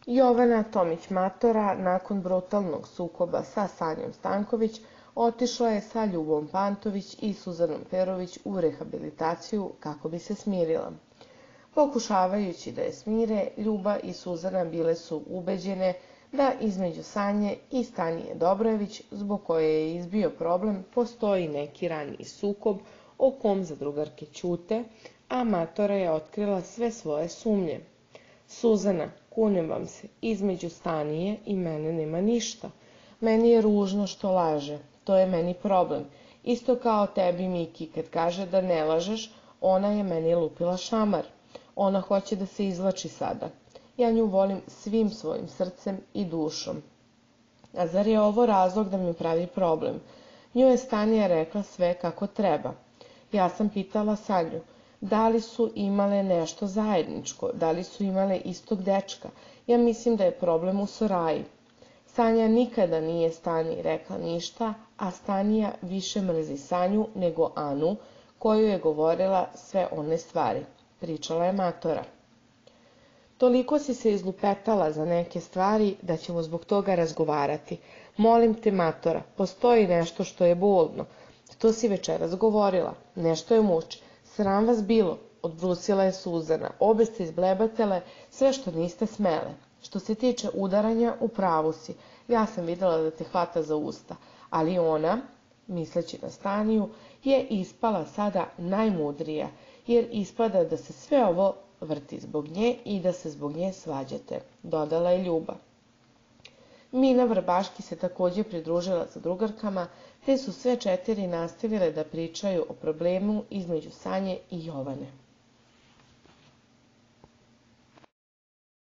Jovana Tomić-Matora nakon brutalnog sukoba sa Sanjom Stanković otišla je sa Ljubom Pantović i Suzanom Perović u rehabilitaciju kako bi se smirila. Pokušavajući da je smire, Ljuba i Suzana bile su ubeđene da između Sanje i Stanije Dobrojević, zbog koje je izbio problem, postoji neki raniji sukob o kom zadrugarke ćute, a Matora je otkrila sve svoje sumnje. Suzana, kunem vam se, između Stanije i mene nema ništa. Meni je ružno što laže, to je meni problem. Isto kao tebi, Miki, kad kaže da ne lažeš, ona je meni lupila šamar. Ona hoće da se izvlači sada. Ja nju volim svim svojim srcem i dušom. A zar je ovo razlog da mi pravi problem? Nju je Stanija rekla sve kako treba. Ja sam pitala Sanju, da li su imale nešto zajedničko, da li su imale istog dečka. Ja mislim da je problem u Soraji. Sanja nikada nije Staniji rekla ništa, a Stanija više mrzi Sanju nego Anu, koju je govorila sve one stvari. Pričala je Matora. Toliko si se izlupetala za neke stvari da ćemo zbog toga razgovarati. Molim te, Matora, postoji nešto što je bolno. To si večeras govorila. Nešto je muči. Sram vas bilo, odbrusila je Suzana. Obe ste izblebatele sve što niste smele. Što se tiče udaranja, u pravu si. Ja sam videla da te hvata za usta. Ali ona, misleći na Staniju, je ispala sada najmudrija, jer ispada da se sve ovo vrti zbog nje i da se zbog nje svađate, dodala je Ljuba. Mina Vrbaški se takođe pridružila zadrugarkama, te su sve četiri nastavile da pričaju o problemu između Sanje i Jovane.